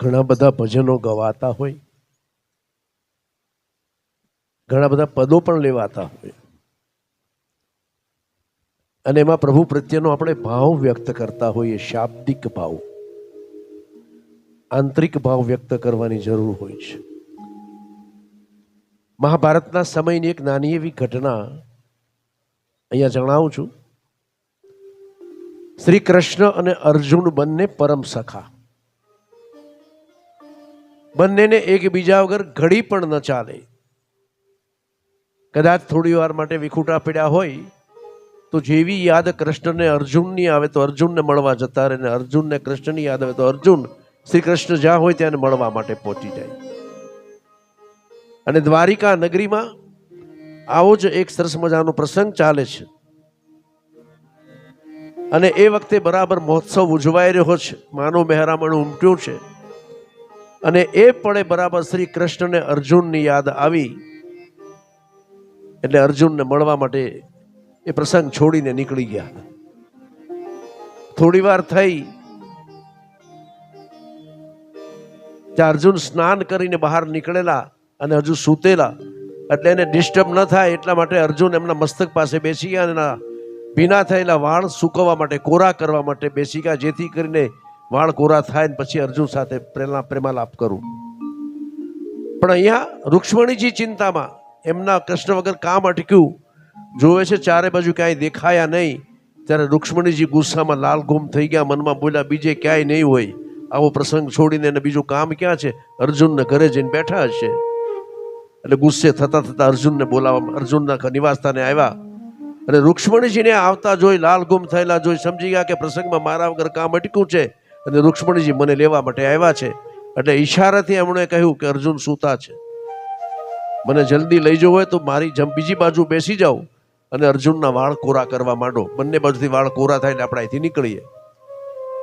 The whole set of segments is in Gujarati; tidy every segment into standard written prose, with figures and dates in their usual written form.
ઘણા બધા ભજનો ગવાતા હોય, ઘણા બધા પદો પણ લેવાતા હોય, અને એમાં પ્રભુ પ્રત્યેનો આપણે ભાવ વ્યક્ત કરતા હોઈએ, શાબ્દિક ભાવ, આંતરિક ભાવ વ્યક્ત કરવાની જરૂર હોય છે. મહાભારતના સમયની એક નાની એવી ઘટના અહીંયા જણાવું છું. શ્રી કૃષ્ણ અને અર્જુન બંને પરમ સખા, બંનેને એકબીજા વગર ઘડી પણ ન ચાલે. કદાચ થોડી વાર માટે વિખૂટા પડ્યા હોય તો જેવી યાદ કૃષ્ણને અર્જુનની આવે તો અર્જુનને મળવા જતા રહે, ને અર્જુનને કૃષ્ણની યાદ આવે તો અર્જુન શ્રી કૃષ્ણ જ્યાં હોય ત્યાં મળવા માટે પહોંચી જાય. અને દ્વારિકા નગરીમાં આવો જ એક સરસ મજાનો પ્રસંગ ચાલે છે. અને એ વખતે બરાબર મહોત્સવ ઉજવાઈ રહ્યો છે, માનવ મહેરામણ ઉમટ્યું છે. અને એ પળે બરાબર શ્રી કૃષ્ણને અર્જુનની યાદ આવી, એટલે અર્જુનને મળવા માટે એ પ્રસંગ છોડીને નીકળી ગયા. થોડી વાર થઈ ત્યાં અર્જુન સ્નાન કરીને બહાર નીકળેલા અને હજુ સૂતેલા, એટલે એને ડિસ્ટર્બ ન થાય એટલા માટે અર્જુન એમના મસ્તક પાસે બેસી ગયા અને એના ભીના થયેલા વાળ સૂકવવા માટે, કોરા કરવા માટે બેસી ગયા, જેથી કરીને વાળ કોરા થાય ને પછી અર્જુન સાથે પ્રેમાલાપ કરું. પણ અહીંયા રૂક્ષ્મણીજી ચિંતામાં, એમના કૃષ્ણ વગર કામ અટક્યું, જોવે છે ચારે બાજુ ક્યાંય દેખાયા નહીં. ત્યારે રૂક્ષ્મણીજી ગુસ્સામાં લાલ ગુમ થઈ ગયા, મનમાં બોલ્યા બીજે ક્યાંય નહીં હોય, આવો પ્રસંગ છોડીને એને બીજું કામ ક્યાં છે, અર્જુનને ઘરે જઈને બેઠા હશે. એટલે ગુસ્સે થતા થતા અર્જુનને બોલાવવા અર્જુનના નિવાસસ્થાને આવ્યા. અને રૂક્ષ્મણીજીને આવતા જોઈ, લાલ ગુમ થયેલા જોઈ સમજી ગયા કે પ્રસંગમાં મારા વગર કામ અટક્યું છે અને રૂક્ષ્મણીજી મને લેવા માટે આવ્યા છે. એટલે ઈશારાથી એમણે કહ્યું કે અર્જુન સૂતા છે, મને જલ્દી લઈ જવું હોય તો મારી બીજી બાજુ બેસી જાઓ અને અર્જુનના વાળ કોરા કરવા માંડો. બંને બાજુથી વાળ કોરા થાય એટલે આપણે અહીંથી નીકળીએ.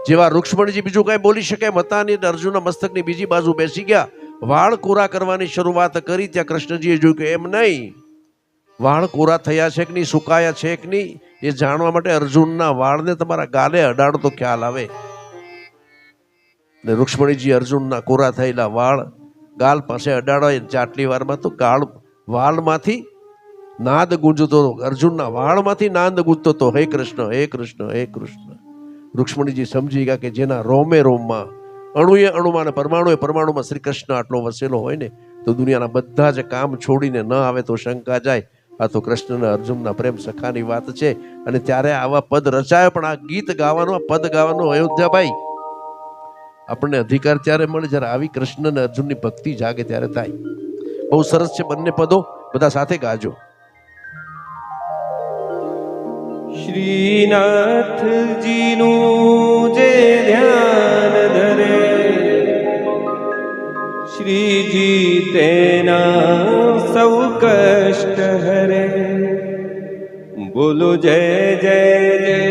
જેવા રૂક્ષ્મણીજી બીજું કાંઈ બોલી શકે હતા નહીં, અર્જુનના મસ્તકની બીજી બાજુ બેસી ગયા, વાળ કોરા કરવાની શરૂઆત કરી. ત્યાં કૃષ્ણજીએ જોયું કે એમ નહીં, વાળ કોરા થયા છે કે નહીં, સુકાયા છે કે નહીં, એ જાણવા માટે અર્જુનના વાળને તમારા ગાલે અડાડો તો ખ્યાલ આવે. ને રૂક્ષ્મણીજી અર્જુનના કોરા થયેલા વાળ ગાલ પાસે અડાડો. આટલી વારમાં તો વાળમાંથી નાદ ગુંજતો, અર્જુનના વાળમાંથી નાદ ગુંજતો હતો, હે કૃષ્ણ, હે કૃષ્ણ, હે કૃષ્ણ. રૂક્ષ્મણીજી સમજી ગયા કે જેના રોમે રોમમાં, અણુએ અણુમાં અને પરમાણુએ પરમાણુમાં શ્રી કૃષ્ણ આટલો વસેલો હોય ને, તો દુનિયાના બધા જ કામ છોડીને ન આવે તો શંકા જાય. આ તો કૃષ્ણ અને અર્જુનના પ્રેમ સખાની વાત છે. અને ત્યારે આવા પદ રચાયો. પણ આ ગીત ગાવાનું, આ પદ ગાવાનું અયોધ્યાભાઈ આપણને અધિકાર ત્યારે મળે જ્યારે આવી કૃષ્ણ અને અર્જુનની ભક્તિ જાગે ત્યારે થાય. બહુ સરસ છે બંને પદો, બધા સાથે ગાજો. શ્રીનાથજીનું જે ધ્યાન ધરે, શ્રીજી તેના સૌ કષ્ટ હરે. બોલો જય જય જય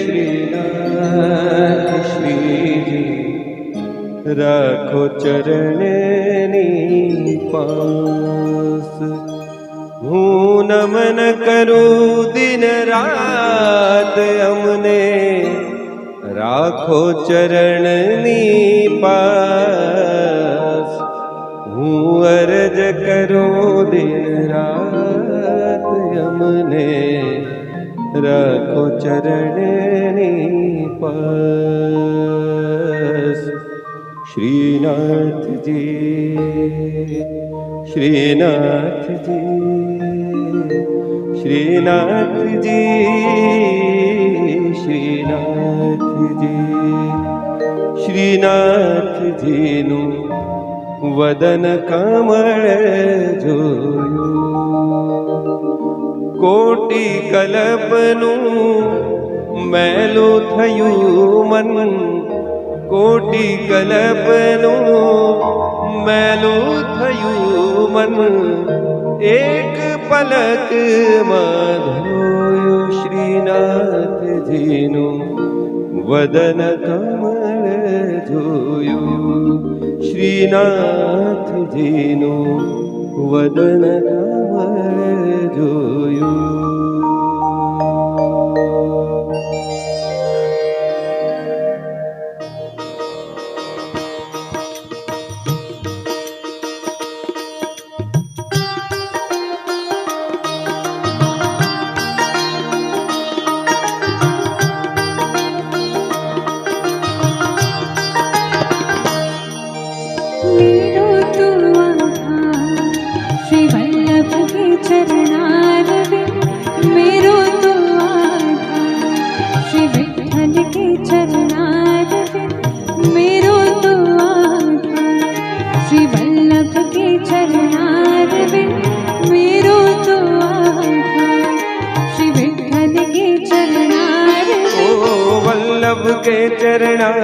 શ્રીનાથ શ્રીજી, રાખો ચરણની પાસ. હું નમન કરું દિન રાત અમને, રાખો ચરણની પાસ. હું અરજ કરું દિન રાત અમને, રાખો ચરણની પાસ. શ્રીનાથજી, શ્રીનાથજી, શ્રીનાથજી, શ્રીનાથજી. શ્રીનાથજીનું વદન કમળ જોયું, કોટી કલ્પનું મેલું થયું મન, કોટી કલ્પનું મેલું થયું મન. એક પલકમાં ધોયું શ્રીનાથજીનું વદન કમળ જોયું. શ્રીનાથજીનું વદન કમળ જોયું.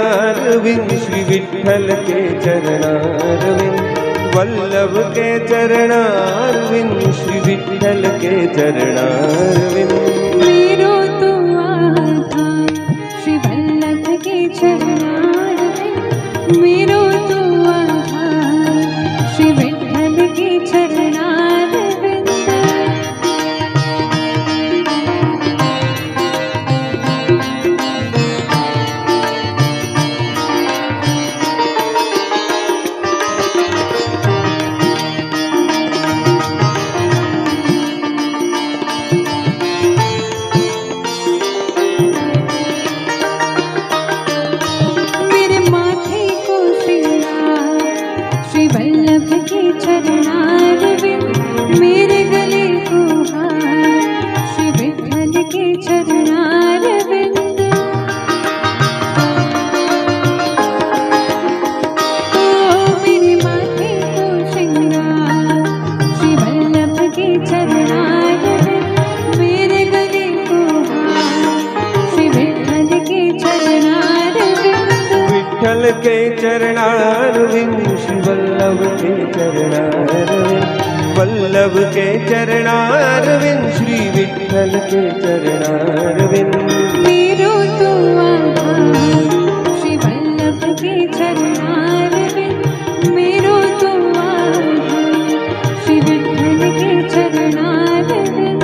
चरणारविंद श्री विठ्ठल के चरणारविंद वल्लभ के चरणारविंद श्री विठ्ठल के चरणारविंद मेरो तो आधार श्री वल्लभ के चरणारविंद मेरो तो आधार श्री विठ्ठल के चरणारविंद मेरे माथे को श्रृंगार श्री वल्लभ के चरणारविंद मेरे गले को हार श्री विठ्ठल के चरणारविंद ओ मेरे माथे को श्रृंगार श्री वल्लभ के चरणारविंद मेरे गले को हार श्री विठ्ठल के चरणारविंद विठ्ठल के चरणारविंद श्री वल्लभ के चरणारविंद वल्लभ के चरणारविंद श्री विठ्ठल के चरणारविंद मेरो तो आधार श्री वल्लभ के चरणारविंद मेरो तो आधार श्री विठ्ठल के चरणारविंद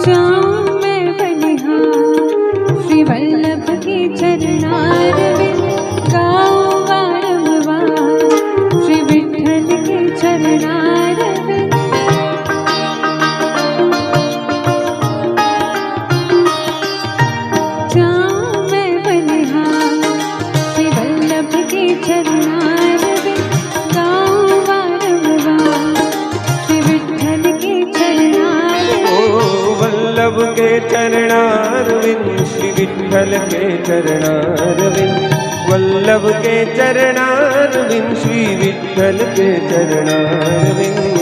जाऊं मैं बलिहार श्री वल्लभ के चरणारविंद गाऊं बारंबार श्री विठ्ठल के चरणारविंद जाऊं मैं बलिहार श्री वल्लभ के चरणारविंद गाऊं बारंबार श्री विठ्ठल के चरणारविंद ओ वल्लभ के चरणारविंद श्री विठ्ठल के चरणारविंद वल्लभ के चरणारविंद श्री विठ्ठल के चरणारविंद